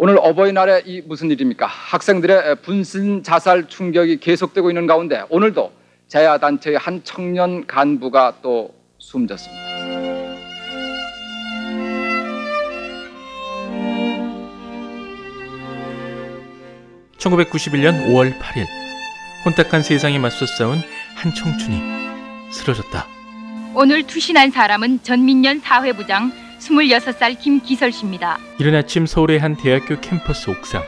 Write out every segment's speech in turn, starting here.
오늘 어버이날에 이 무슨 일입니까? 학생들의 분신 자살 충격이 계속되고 있는 가운데 오늘도 재야단체의 한 청년 간부가 또 숨졌습니다. (1991년 5월 8일) 혼탁한 세상에 맞서 싸운 한 청춘이 쓰러졌다. 오늘 투신한 사람은 전민련 사회부장 26살 김기설 씨입니다. 이른 아침 서울의 한 대학교 캠퍼스 옥상.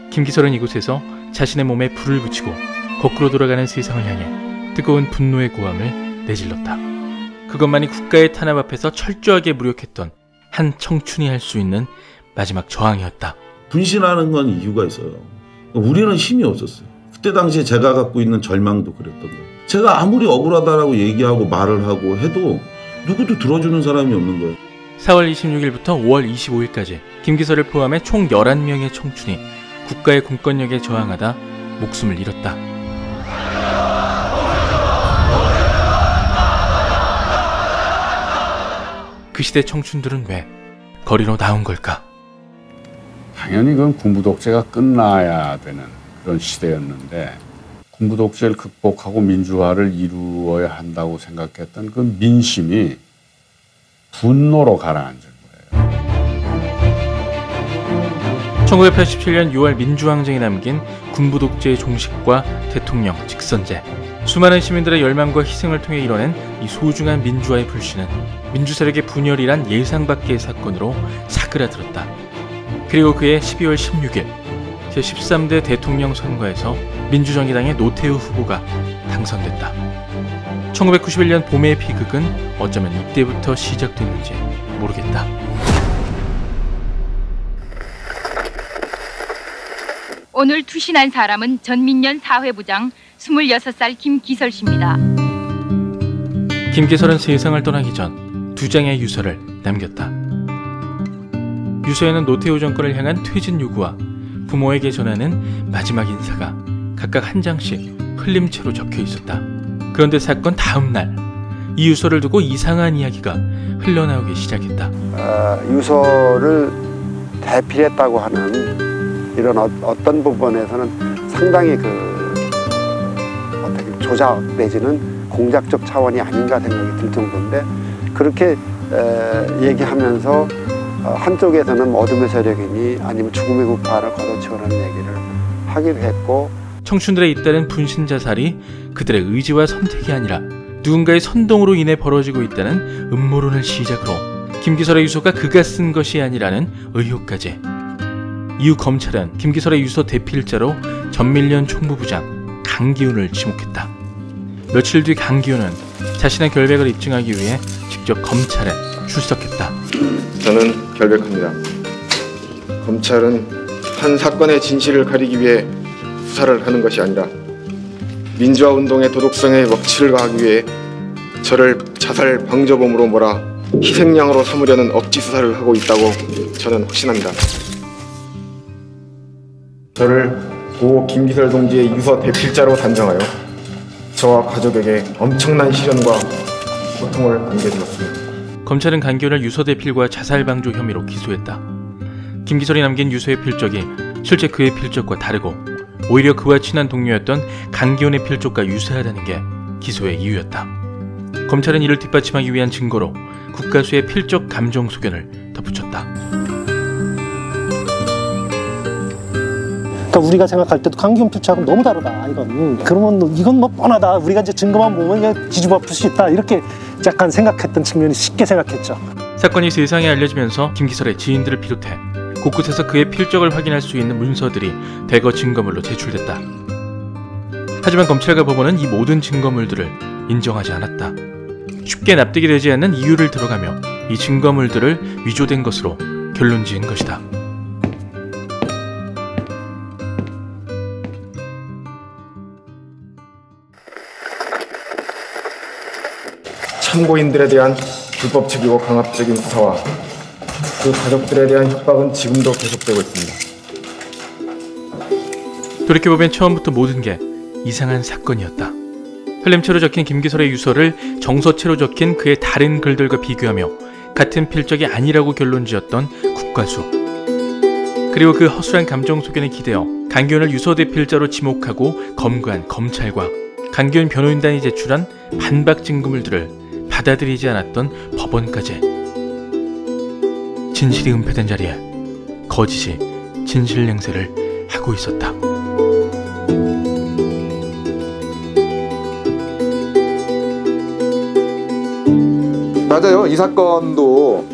김기설은 이곳에서 자신의 몸에 불을 붙이고 거꾸로 돌아가는 세상을 향해 뜨거운 분노의 고함을 내질렀다. 그것만이 국가의 탄압 앞에서 철저하게 무력했던 한 청춘이 할 수 있는 마지막 저항이었다. 분신하는 건 이유가 있어요. 우리는 힘이 없었어요. 그때 당시에 제가 갖고 있는 절망도 그랬던 거예요. 제가 아무리 억울하다라고 얘기하고 말을 하고 해도 누구도 들어주는 사람이 없는 거예요. 4월 26일부터 5월 25일까지 김기설을 포함해 총 11명의 청춘이 국가의 공권력에 저항하다 목숨을 잃었다. 그 시대 청춘들은 왜 거리로 나온 걸까? 당연히 그건 군부 독재가 끝나야 되는 그런 시대였는데 군부 독재를 극복하고 민주화를 이루어야 한다고 생각했던 그 민심이 분노로 가라앉은 거예요. 1987년 6월 민주항쟁이 남긴 군부 독재의 종식과 대통령 직선제. 수많은 시민들의 열망과 희생을 통해 이뤄낸 이 소중한 민주화의 불씨는 민주세력의 분열이란 예상 밖의 사건으로 사그라들었다. 그리고 그해 12월 16일 제13대 대통령 선거에서 민주정의당의 노태우 후보가 당선됐다. 1991년 봄의 비극은 어쩌면 이때부터 시작됐는지 모르겠다. 오늘 투신한 사람은 전민련 사회부장 26살 김기설 씨입니다. 김기설은 세상을 떠나기 전 두 장의 유서를 남겼다. 유서에는 노태우 정권을 향한 퇴진 요구와 부모에게 전하는 마지막 인사가 각각 한 장씩 흘림체로 적혀 있었다. 그런데 사건 다음 날 이 유서를 두고 이상한 이야기가 흘러나오기 시작했다. 유서를 대필했다고 하는 이런 어떤 부분에서는 상당히 어떻게 조작 내지는 공작적 차원이 아닌가 생각이 들 정도인데 그렇게 얘기하면서 한쪽에서는 어둠의 세력이니 아니면 죽음의 국파를 걷어치우라는 얘기를 하기도 했고 청춘들의 잇따른 분신 자살이 그들의 의지와 선택이 아니라 누군가의 선동으로 인해 벌어지고 있다는 음모론을 시작으로 김기설의 유서가 그가 쓴 것이 아니라는 의혹까지. 이후 검찰은 김기설의 유서 대필자로 전밀련 총무부장 강기훈을 지목했다. 며칠 뒤 강기훈은 자신의 결백을 입증하기 위해 직접 검찰에 출석했다. 저는 결백합니다. 검찰은 한 사건의 진실을 가리기 위해 수사를 하는 것이 아니라 민주화 운동의 도덕성에 먹칠을 가하기 위해 저를 자살 방조범으로 몰아 희생양으로 삼으려는 억지 수사를 하고 있다고 저는 확신합니다. 저를 고 김기설 동지의 유서 대필자로 단정하여 저와 가족에게 엄청난 시련과 고통을 안겨주었습니다. 검찰은 강기훈을 유서 대필과 자살 방조 혐의로 기소했다. 김기설이 남긴 유서의 필적이 실제 그의 필적과 다르고 오히려 그와 친한 동료였던 강기훈의 필적과 유사하다는 게 기소의 이유였다. 검찰은 이를 뒷받침하기 위한 증거로 국가수의 필적 감정 소견을 덧붙였다. 그러니까 우리가 생각할 때도 강기훈 필적하고 너무 다르다. 그러면 이건 뭐 뻔하다. 우리가 이제 증거만 보면 그냥 뒤집어 풀 수 있다. 이렇게 약간 생각했던 측면이 쉽게 생각했죠. 사건이 세상에 알려지면서 김기설의 지인들을 비롯해 곳곳에서 그의 필적을 확인할 수 있는 문서들이 대거 증거물로 제출됐다. 하지만 검찰과 법원은 이 모든 증거물들을 인정하지 않았다. 쉽게 납득이 되지 않는 이유를 들어가며 이 증거물들을 위조된 것으로 결론지은 것이다. 참고인들에 대한 불법적이고 강압적인 수사와 그 가족들에 대한 협박은 지금도 계속되고 있습니다. 돌이켜보면 처음부터 모든 게 이상한 사건이었다. 흘림체로 적힌 김기설의 유서를 정서체로 적힌 그의 다른 글들과 비교하며 같은 필적이 아니라고 결론지었던 국가수. 그리고 그 허술한 감정 속에는 기대어 강기훈을 유서대필자로 지목하고 검거한 검찰과 강기훈 변호인단이 제출한 반박 증거물들을 받아들이지 않았던 법원까지. 진실이 은폐된 자리에 거짓이 진실 냉세를 하고 있었다. 맞아요. 이 사건도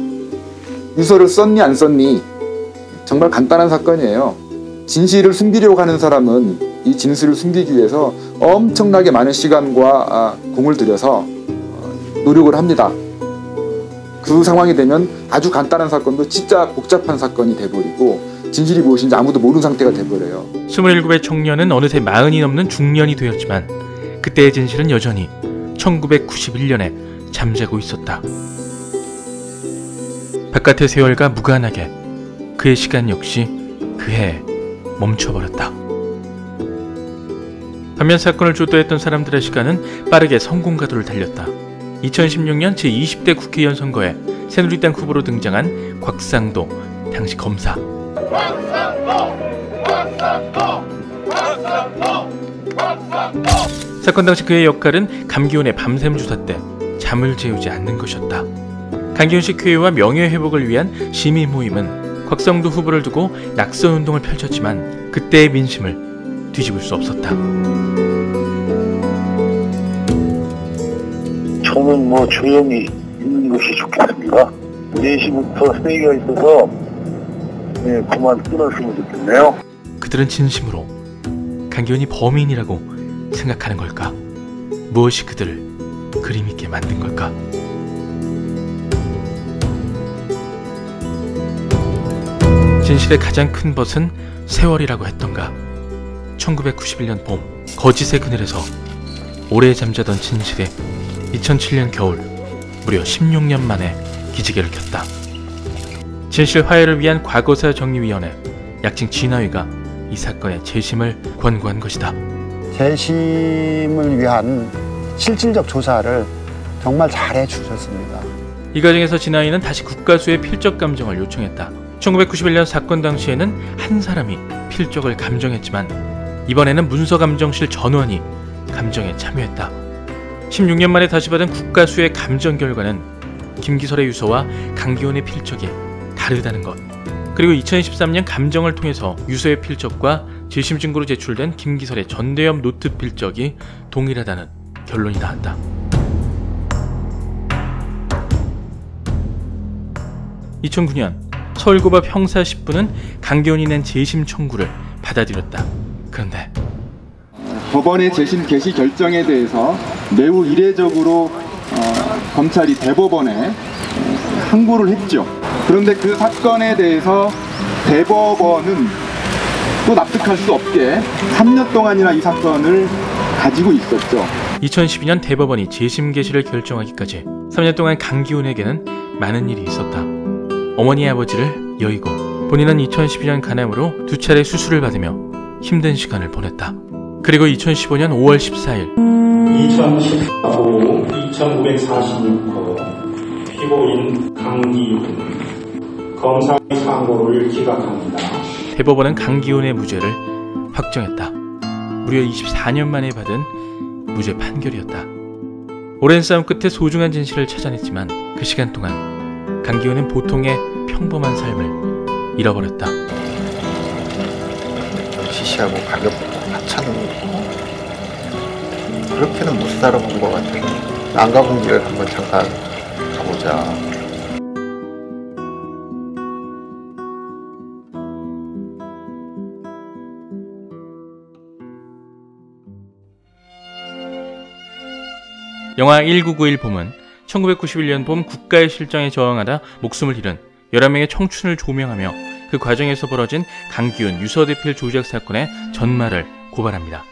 유서를 썼니 안 썼니 정말 간단한 사건이에요. 진실을 숨기려고 하는 사람은 이 진실을 숨기기 위해서 엄청나게 많은 시간과 공을 들여서 노력을 합니다. 그 상황이 되면 아주 간단한 사건도 진짜 복잡한 사건이 돼버리고 진실이 무엇인지 아무도 모르는 상태가 돼버려요. 27의 청년은 어느새 40이 넘는 중년이 되었지만 그때의 진실은 여전히 1991년에 잠자고 있었다. 바깥의 세월과 무관하게 그의 시간 역시 그해에 멈춰버렸다. 반면 사건을 주도했던 사람들의 시간은 빠르게 성공가도를 달렸다. 2016년 제20대 국회의원 선거에 새누리당 후보로 등장한 곽상도 당시 검사. 사건 당시 그의 역할은 감기훈의 밤샘 조사 때 잠을 재우지 않는 것이었다. 강기훈씨 쾌유와 명예회복을 위한 시민 모임은 곽상도 후보를 두고 낙선운동을 펼쳤지만 그때의 민심을 뒤집을 수 없었다. 저는 조용히 있는 것이 좋겠습니다. 4시부터 회의가 있어서 그만 끊었으면 좋겠네요. 그들은 진심으로 강기훈이 범인이라고 생각하는 걸까? 무엇이 그들을 그림 있게 만든 걸까? 진실의 가장 큰 벗은 세월이라고 했던가. 1991년 봄 거짓의 그늘에서 오래 잠자던 진실이 2007년 겨울 무려 16년 만에 기지개를 켰다. 진실 화해를 위한 과거사 정리위원회, 약칭 진화위가 이 사건의 재심을 권고한 것이다. 재심을 위한 실질적 조사를 정말 잘해 주셨습니다. 이 과정에서 진화위는 다시 국가수의 필적 감정을 요청했다. 1991년 사건 당시에는 한 사람이 필적을 감정했지만 이번에는 문서감정실 전원이 감정에 참여했다. 16년 만에 다시 받은 국가수의 감정 결과는 김기설의 유서와 강기훈의 필적이 다르다는 것, 그리고 2013년 감정을 통해서 유서의 필적과 재심 증거로 제출된 김기설의 전대엽 노트 필적이 동일하다는 결론이 나왔다. 2009년 서울고법 형사 10부는 강기훈이 낸 재심 청구를 받아들였다. 그런데 법원의 재심 개시 결정에 대해서 매우 이례적으로 검찰이 대법원에 항고를 했죠. 그런데 그 사건에 대해서 대법원은 또 납득할 수 없게 3년 동안이나 이 사건을 가지고 있었죠. 2012년 대법원이 재심 개시를 결정하기까지 3년 동안 강기훈에게는 많은 일이 있었다. 어머니의 아버지를 여의고 본인은 2012년 간암으로 2차례 수술을 받으며 힘든 시간을 보냈다. 그리고 2015년 5월 14일 2014호 2546호 피고인 강기훈 검사의 상고를 기각합니다. 대법원은 강기훈의 무죄를 확정했다. 무려 24년 만에 받은 무죄 판결이었다. 오랜 싸움 끝에 소중한 진실을 찾아냈지만 그 시간 동안 강기훈은 보통의 평범한 삶을 잃어버렸다. 시시하고 가볍고 하찮은 그렇게는 못 살아본 것 같아요. 안 가본 길을 한번 잠깐 가보자. 영화 1991 봄은 1991년 봄 국가의 실정에 저항하다 목숨을 잃은 11명의 청춘을 조명하며 그 과정에서 벌어진 강기훈 유서대필 조작 사건의 전말을 고발합니다.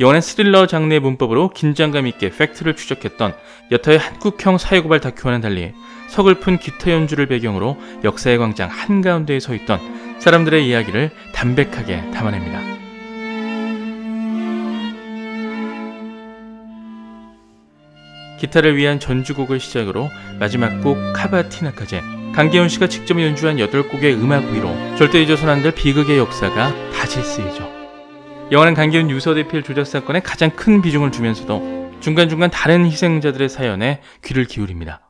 영화는 스릴러 장르의 문법으로 긴장감 있게 팩트를 추적했던 여타의 한국형 사회고발 다큐와는 달리 서글픈 기타 연주를 배경으로 역사의 광장 한가운데에 서 있던 사람들의 이야기를 담백하게 담아냅니다. 기타를 위한 전주곡을 시작으로 마지막 곡 카바티나까지 강계훈 씨가 직접 연주한 8곡의 음악 위로 절대 잊어서는 안 될 비극의 역사가 다시 쓰이죠. 영화는 강계훈 유서대필 조작 사건에 가장 큰 비중을 주면서도 중간중간 다른 희생자들의 사연에 귀를 기울입니다.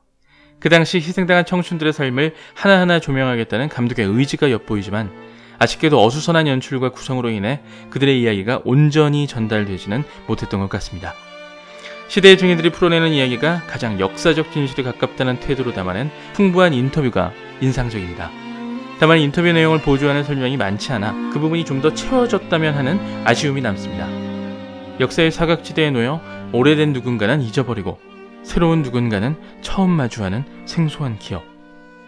그 당시 희생당한 청춘들의 삶을 하나하나 조명하겠다는 감독의 의지가 엿보이지만 아쉽게도 어수선한 연출과 구성으로 인해 그들의 이야기가 온전히 전달되지는 못했던 것 같습니다. 시대의 증인들이 풀어내는 이야기가 가장 역사적 진실에 가깝다는 태도로 담아낸 풍부한 인터뷰가 인상적입니다. 다만 인터뷰 내용을 보조하는 설명이 많지 않아 그 부분이 좀 더 채워졌다면 하는 아쉬움이 남습니다. 역사의 사각지대에 놓여 오래된 누군가는 잊어버리고 새로운 누군가는 처음 마주하는 생소한 기억.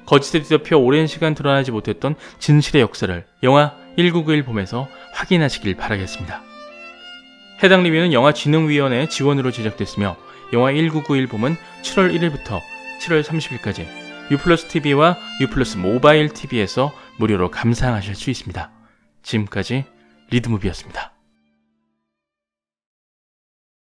거짓에 뒤덮여 오랜 시간 드러나지 못했던 진실의 역사를 영화 1991 봄에서 확인하시길 바라겠습니다. 해당 리뷰는 영화진흥위원회 지원으로 제작됐으며 영화 1991 봄은 7월 1일부터 7월 30일까지 U+TV와 U+ 모바일 TV에서 무료로 감상하실 수 있습니다. 지금까지 리드무비였습니다.